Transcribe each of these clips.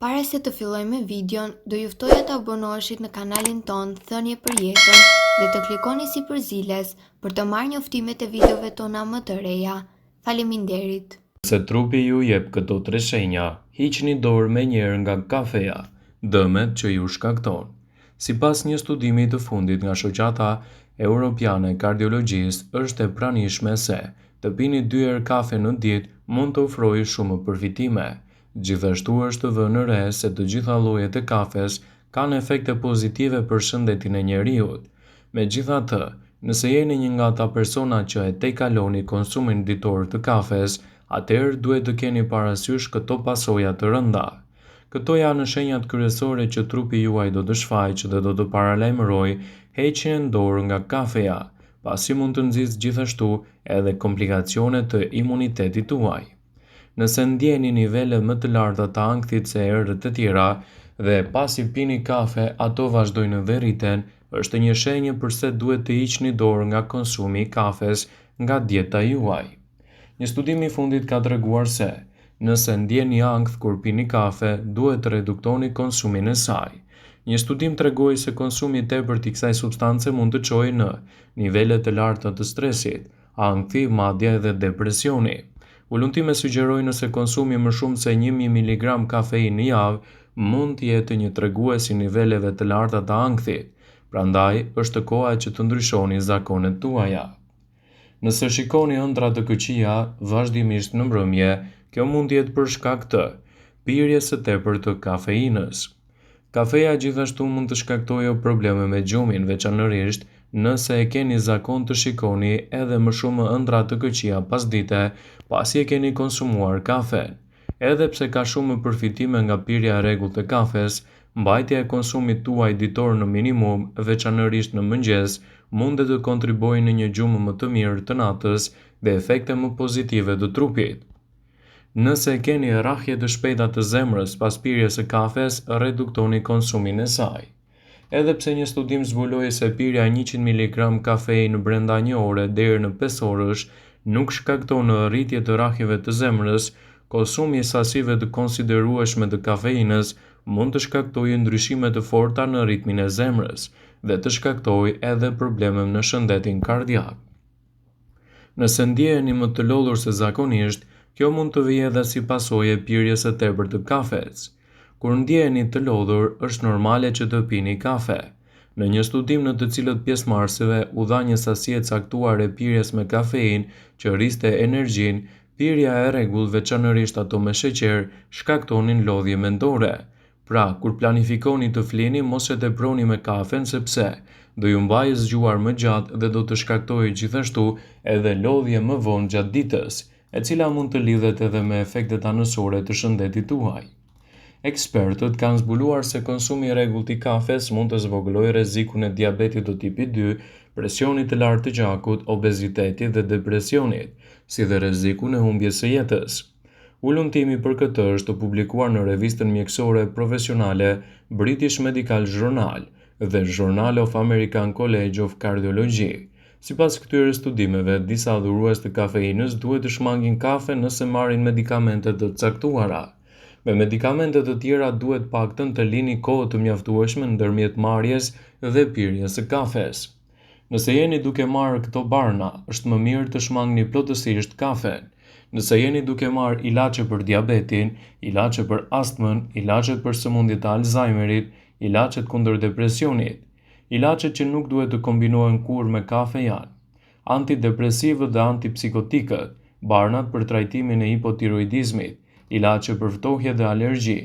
Para se të filloj me videon, do ju ftoja të abonoheshit në kanalin ton Thënie për Jetën dhe të klikoni sipërziles për të marrë njoftimet e videove tona më të reja. Faleminderit. Se trupi ju jep këto 3 shenja, hiqni dorë me njëherë nga kafeja, dëmet që ju shkakton. Sipas një studimi të fundit nga Shoqata Europiane e Kardiologjisë, është e pranishme se të pini 2 herë kafe në ditë mund të ofrojë shumë përfitime. Gjithashtu është vënë re se të gjitha llojet e kafes kanë efekte pozitive për shëndetin e njeriut. Megjithatë, nëse jeni një nga ata persona që e tejkaloni konsumin ditor të kafes, atëherë duhet të keni parasysh këto pasoja të rënda. Këto janë shenjat kryesore që trupi juaj do të shfaqë dhe do të paralajmërojë heqjen dorë nga kafeja, pasi mund të nxjisë gjithashtu edhe komplikacione të imunitetit tuaj. Nëse ndjeni nivele më të larta të ankthit se herët e tjera dhe pasi pini kafe ato vazhdojnë dhe rriten, është një shenjë përse duhet të hiqni dorë nga konsumi i kafes nga dieta juaj. Një studim i fundit ka treguar se nëse ndjeni ankth kur pini kafe, duhet të reduktoni konsumin e saj. Një studim tregoi se konsumi i tepërt i kësaj substance mund të çojë në nivele të larta të stresit, ankthi, madje edhe depresioni. Ullumtime sugjerojnë se konsumi më shumë se 1000 mg kafeinë në javë mund të jetë një tregues i niveleve të larta të ankthit. Prandaj, është koha që të ndryshoni zakonet tuaja. Nëse shikoni ëndra të këqija vazhdimisht në mbrëmje, kjo mund të jetë për shkak të pirjes së tepërt të kafeinës. Kafeja gjithashtu mund të shkaktojë probleme me gjumin, veçanërisht nëse e keni zakon të shikoni edhe më shumë ëndra të këqija pasdite pasi e keni konsumuar kafen. Edhe pse ka shumë përfitime nga pirja e rregullt e kafes, mbajtja e konsumit tuaj ditor në minimum, veçanërisht në mëngjes, mund të kontribuojë në një gjumë më të mirë të natës dhe efekte më pozitive të trupit. Nëse keni rrahje të shpejta të zemrës pas pirjes së kafes, reduktoni konsumin e saj. Edhe pse një studim zbuloi se pirja 100 mg kafeinë brenda një ore deri në 5 orësh nuk shkakton rritje të rrahjeve të zemrës, konsumi i sasive të konsiderueshme të kafeinës mund të shkaktojë ndryshime të forta në ritmin e zemrës dhe të shkaktojë edhe probleme në shëndetin kardiak. Nëse ndjeheni më të lodhur se zakonisht, kjo mund të vijë edhe si pasojë e pirjes së tepërt të kafes. Kur ndjeheni të lodhur, është normale që të pini kafe. Në një studim në të cilët pjesëmarrësve u dha një sasi e caktuar e pirjes me kafeinë që rriste energjinë, pirja e rregullt, veçanërisht ato me sheqer, shkaktonin lodhje mendore. Pra, kur planifikoni të flini, mos e teproni me kafen sepse do ju mbajë zgjuar më gjatë dhe do të shkaktojë gjithashtu edhe lodhje më vonë gjatë ditës, e cila mund të lidhet edhe me efektet anësore të shëndetit tuaj. Ekspertët kanë zbuluar se konsumi i rregullt i kafes mund të zvogëlojë rrezikun e diabetit të tipit 2, presionit të lartë të gjakut, obezitetit dhe depresionit, si dhe rrezikun e humbjes së jetës. Ullumtimi për këtë është publikuar në revistën mjekësore profesionale British Medical Journal dhe Journal of American College of Cardiology. Sipas këtyre studimeve, disa dhurues të kafeinës duhet të shmangin kafe nëse marrin medikamente të caktuara. Me medikamente të tjera duhet paktën të lini kohë të mjaftueshme ndërmjet marrjes dhe pirjes së kafes. Nëse jeni duke marrë këto barna, është më mirë të shmangni plotësisht kafen. Nëse jeni duke marrë ilaçe për diabetin, ilaçe për astmën, ilaçet për sëmundjet e Alzheimerit, ilaçet kundër depresionit, ilaçet që nuk duhet të kombinohen kurrë me kafe janë antidepresivët dhe antipsikotikët, barnat për trajtimin e hipotiroidizmit, ilaçe për ftohje dhe alergji,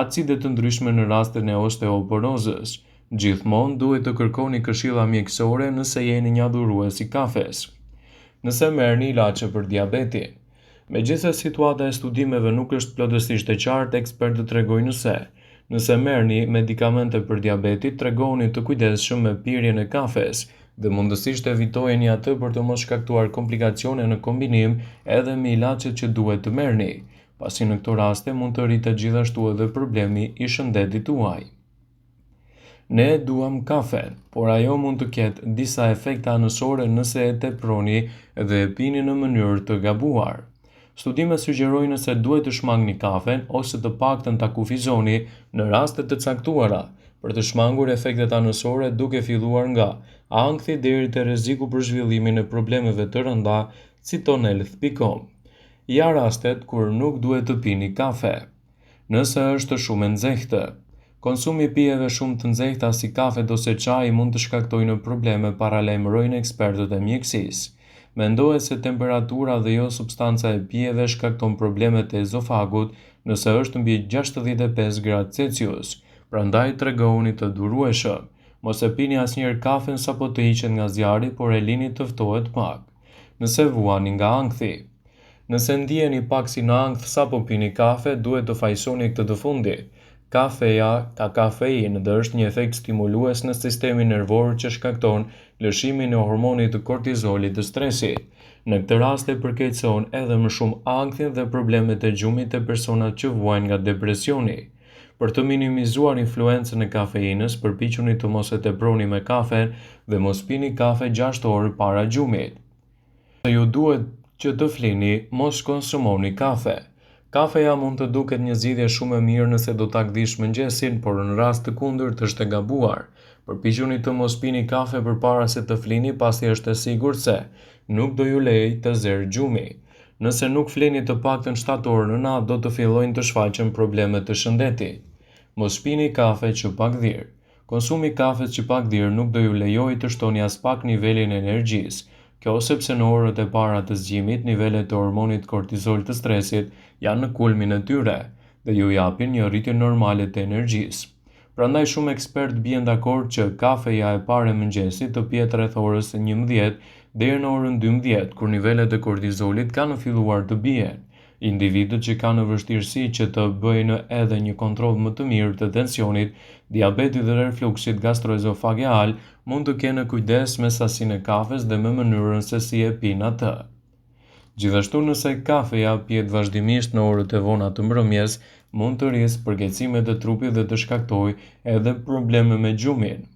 acide të ndryshme në rastin e osteoporozës. Gjithmonë duhet të kërkoni këshilla mjekësore nëse jeni një adhurues i kafes. Nëse merrni ilaçe për diabetin. Megjithëse situata e studimeve nuk është plotësisht e qartë, ekspertët tregojnë se nëse merrni medikamente për diabetit, tregoni të kujdesshëm me pirjen e kafes dhe mundësisht evitojeni atë për të mos shkaktuar komplikacione në kombinim edhe me ilaçet që duhet të merrni, pasi në këto raste mund të rritet gjithashtu edhe problemi i shëndetit tuaj. Ne duam kafen, por ajo mund të ketë disa efekte anësore nëse e teproni dhe e pini në mënyrë të gabuar. Studimet sugjerojnë se duhet të shmangni kafen ose të paktën ta kufizoni në raste të caktuara për të shmangur efektet anësore duke filluar nga ankthi deri te rreziku për zhvillimin e problemeve të rënda si tonhealth.com. Ja rastet kur nuk duhet të pini kafe. Nëse është shumë e nxehtë. Konsumi i pijeve shumë të nxehta si kafet ose çaji mund të shkaktojnë probleme, paralajmërojnë ekspertët e mjekësisë. Mendohet se temperatura dhe jo substanca e pijeve shkakton problemet e ezofagut nëse është mbi 65 gradë Celsius. Prandaj tregoni të durueshëm. Mos e pini asnjëherë kafen sapo të hiqet nga zjarri, por e lini të ftohet pak. Nëse vuani nga ankthi. Nëse ndjeni pak si në ankth sapo pini kafe, duhet të fajsoni këtë të fundit. Kafeja ka kafeinë dhe është një efekt stimulues në sistemin nervor që shkakton lëshimin e hormonit të kortizolit të stresit. Në këtë rast e përkeqëson edhe më shumë ankthin dhe problemet e gjumit e personat që vuajnë nga depresioni. Për të minimizuar influencën e kafeinës, përpiquni të mos e teproni me kafen dhe mos pini kafe 6 orë para gjumit. Nëse ju duhet që të flini, mos konsumoni kafe. Kafeja mund të duket një zgjidhje shumë e mirë nëse do ta gdhish mëngjesin, por në rast të kundërt është e gabuar. Përpiquni të mos pini kafe përpara se të flini, pasi është e sigurt se nuk do ju lejë të zerë gjumi. Nëse nuk flini të paktën 7 orë në natë, do të fillojnë të shfaqen problemet të shëndetit. Mos pini kafe që pak dhirë. Konsumi i kafes që pak dhirë nuk do ju lejojë të shtoni as pak nivelin e energjisë. Kjo sepse në orët e para të zgjimit, nivelet e hormonit kortizol të stresit janë në kulmin e tyre dhe ju japin një rritje normale të energjisë. Prandaj shumë ekspertë bien dakord që kafeja e parë e mëngjesit të pihet rreth orës 11 deri në orën 12, kur nivelet e kortizolit kanë filluar të bien. Individët që kanë vështirësi që të bëjnë edhe një kontroll më të mirë të tensionit, diabetit dhe refluksit gastroezofageal mund të kenë kujdes me sasinë e kafes dhe me mënyrën se si e pinë atë. Gjithashtu, nëse kafeja pihet vazhdimisht në orët e vona të mbrëmjes, mund të rrisë përkeqësime të trupit dhe të shkaktojë edhe probleme me gjumin.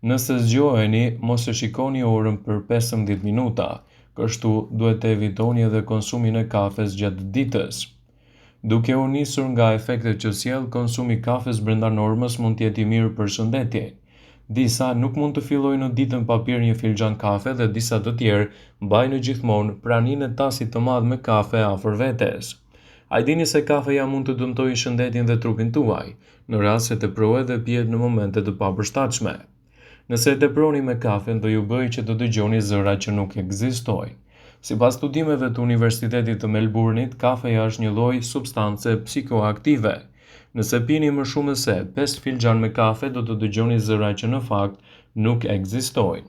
Nëse zgjoheni, mos e shikoni orën për 15 minuta. Kështu duhet të evitoni edhe konsumin e kafes gjatë ditës. Duke u nisur nga efektet që sjell konsumi i kafes brenda normës mund të jetë i mirë për shëndetin. Disa nuk mund të fillojnë në ditën pa pirë një filxhan kafe dhe disa të tjerë mbajnë gjithmonë praninë e tasit të madh me kafe afër vetes. A i dini se kafeja mund të dëmtojë shëndetin dhe trupin tuaj, në rast se teprohet dhe pihet në momente të papërshtatshme. Nëse e teproni me kafen, do ju bëjë që të dëgjoni zëra që nuk ekzistojnë. Sipas studimeve të Universitetit të Melbourne-it, kafeja është një lloj substance psikoaktive. Nëse pini më shumë se 5 filxhan me kafe, do të dëgjoni zëra që në fakt nuk ekzistojnë.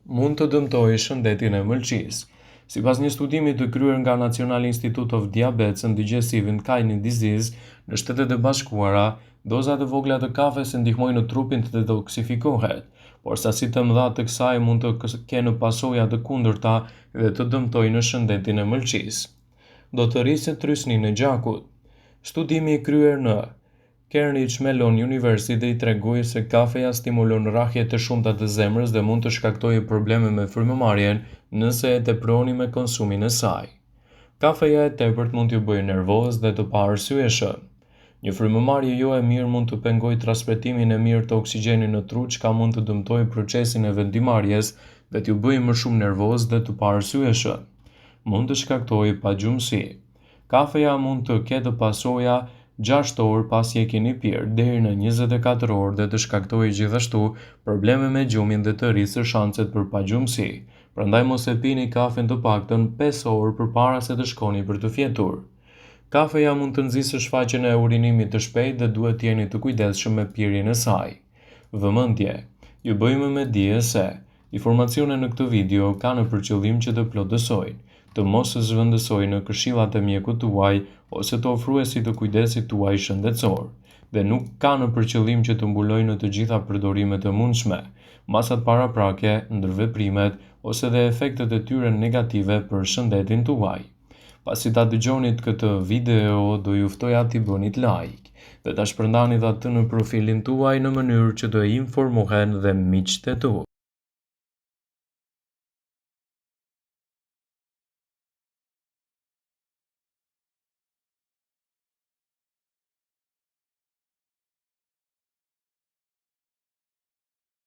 Mund të dëmtojë shëndetin e mëlçisë. Sipas një studimi të kryer nga National Institute of Diabetes and Digestive and Kidney Disease në Shtetet e Bashkuara, dozat e vogla të kafes ndihmojnë në trupin të detoksifikohet, por sasitë të mëdha të kësaj mund të kenë pasoja të kundërta dhe të dëmtojnë shëndetin e mëlçisë. Do të rrisin trysninë e gjakut. Studimi i kryer në Carnegie Mellon University tregoi se kafeja stimulon rrahjet e shumta të zemrës dhe mund të shkaktojë probleme me frymëmarrjen nëse e teproni me konsumin e saj. Kafeja e tepërt mund t'ju bëjë nervoz dhe të paarsyeshëm. Një frymëmarrje jo e mirë mund të pengojë transportimin e mirë të oksigjenit në tru, çka mund të dëmtojë procesin e vendimarrjes dhe t'ju bëjë më shumë nervoz dhe të paarsyeshëm. Mund të shkaktojë pagjumësi. Kafeja mund të ketë pasoja 6 orë pasi e keni pirë deri në 24 orë dhe të shkaktojë gjithashtu probleme me gjumin dhe të rrisë shanset për pagjumësi. Prandaj mos e pini kafen të paktën 5 orë përpara se të shkoni për të fjetur. Kafeja mund të nxjisë shfaqjen e urinimit të shpejtë dhe duhet të jeni të kujdesshëm me pirjen e saj. Vëmendje. Ju bëjmë me dije se informacionet në këtë video kanë për qëllim që të plotësojnë, të mos zhvendësojnë në këshillat e mjekut tuaj ose të ofruesit të kujdesit tuaj shëndetësor, dhe nuk kanë për qëllim që të mbulojnë në të gjitha përdorimet e mundshme, masat paraprake, ndërveprimet ose dhe efektet e tyre negative për shëndetin tuaj. Pasi ta dëgjonit këtë video, do ju ftoja t'i bënit like dhe ta shpërndanit atë në profilin tuaj në mënyrë që të informohen dhe miqtë e tu.